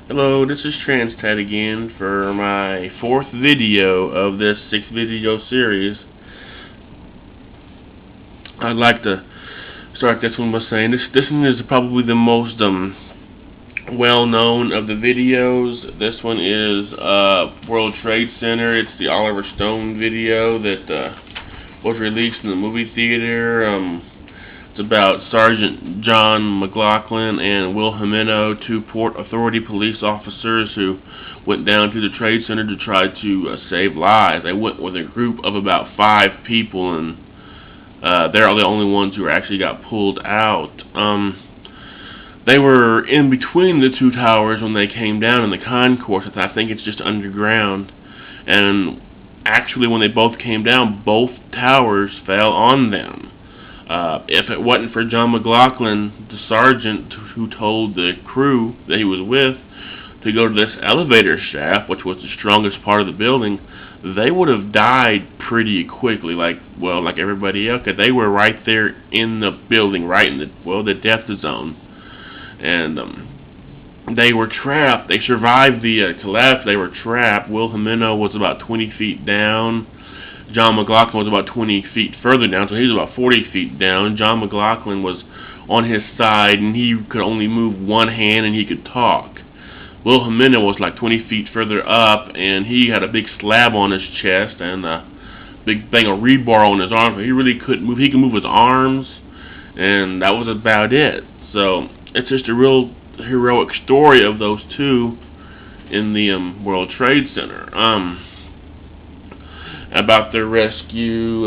Hello, this is TransTed again for my fourth video of this 6 video series. I'd like to start this one by saying this one is probably the most well known of the videos. This one is World Trade Center. It's the Oliver Stone video that was released in the movie theater. It's about Sergeant John McLaughlin and Will Jimeno, two Port Authority police officers who went down to the Trade Center to try to save lives. They went with a group of about 5 people, and they're the only ones who actually got pulled out. They were in between the two towers when they came down in the concourse. I think it's just underground. And actually, when they both came down, both towers fell on them. If it wasn't for John McLaughlin, the sergeant who told the crew that he was with to go to this elevator shaft, which was the strongest part of the building, they would have died pretty quickly, like everybody else. They were right there in the building, right in the death zone, and they were trapped. They survived the collapse. They were trapped. Will Jimeno was about 20 feet down. John McLaughlin was about 20 feet further down, so he was about 40 feet down. John McLaughlin was on his side, and he could only move one hand, and he could talk. Will Jimeno was like 20 feet further up, and he had a big slab on his chest and a big thing of rebar on his arm. He really couldn't move. He could move his arms, and that was about it. So it's just a real heroic story of those two in the World Trade Center. About their rescue,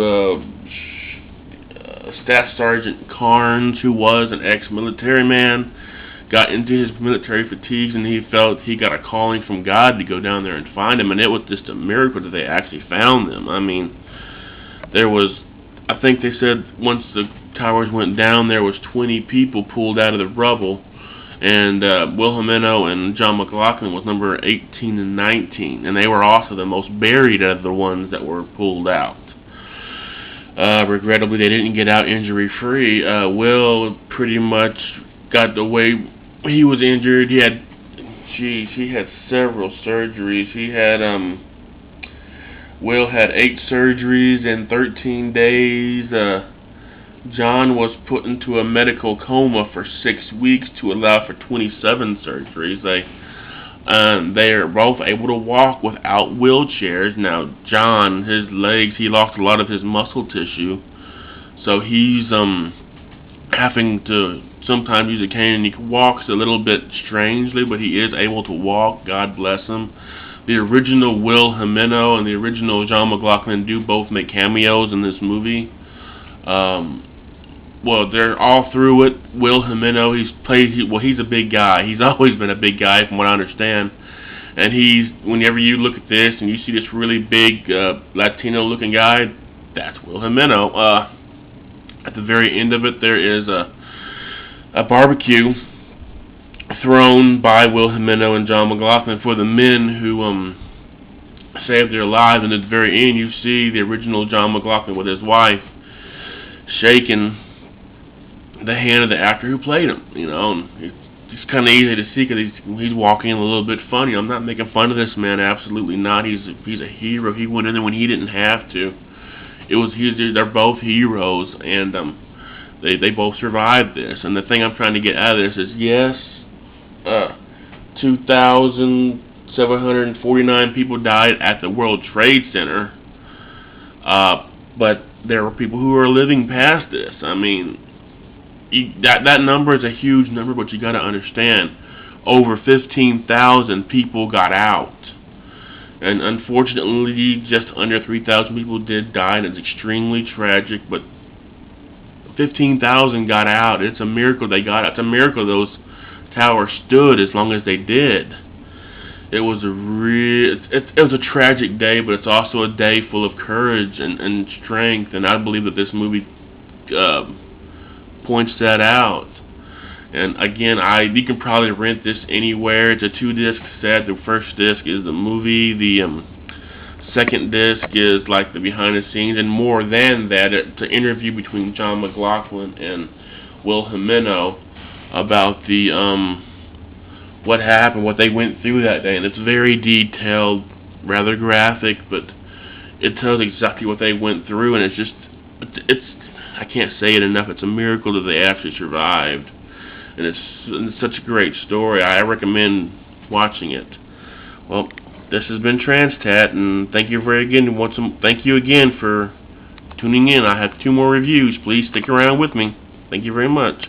Staff Sergeant Carnes, who was an ex-military man, got into his military fatigues, and he felt he got a calling from God to go down there and find him, and it was just a miracle that they actually found them. I mean, I think they said once the towers went down, there was 20 people pulled out of the rubble, and Will Jimeno and John McLaughlin was number 18 and 19, and they were also the most buried of the ones that were pulled out. Regrettably, they didn't get out injury-free. Will pretty much got the way he was injured. He had several surgeries. Will had 8 surgeries in 13 days. John was put into a medical coma for 6 weeks to allow for 27 surgeries. They are both able to walk without wheelchairs. Now, John, his legs, he lost a lot of his muscle tissue, so he's having to sometimes use a cane, and he walks a little bit strangely, but he is able to walk. God bless him. The original Will Jimeno and the original John McLaughlin do both make cameos in this movie. They're all through it. Will Jimeno, he's a big guy. He's always been a big guy, from what I understand. And whenever you look at this and you see this really big Latino-looking guy, that's Will Jimeno. At the very end of it, there is a barbecue thrown by Will Jimeno and John McLaughlin for the men who saved their lives. And at the very end, you see the original John McLaughlin with his wife shaking the hand of the actor who played him. And it's kind of easy to see because he's walking a little bit funny. I'm not making fun of this man, absolutely not. He's a hero. He went in there when he didn't have to. They're both heroes, and they both survived this. And the thing I'm trying to get out of this is, yes, 2,749 people died at the World Trade Center, but there were people who are living past this. I mean, that number is a huge number, but you got to understand, over 15,000 people got out, and unfortunately, just under 3,000 people did die, and it's extremely tragic. But 15,000 got out. It's a miracle they got out. It's a miracle those towers stood as long as they did. It was a tragic day, but it's also a day full of courage and strength, and I believe that this movie points that out. And again, you can probably rent this anywhere. It's a 2-disc set. The first disc is the movie. The second disc is like the behind the scenes, and more than that, it's an interview between John McLaughlin and Will Jimeno about the what happened, what they went through that day, and it's very detailed, rather graphic, but it tells exactly what they went through, and it's I can't say it enough. It's a miracle that they actually survived, and it's such a great story. I recommend watching it. Well, this has been Transtat, and thank you thank you again for tuning in. I have 2 more reviews. Please stick around with me. Thank you very much.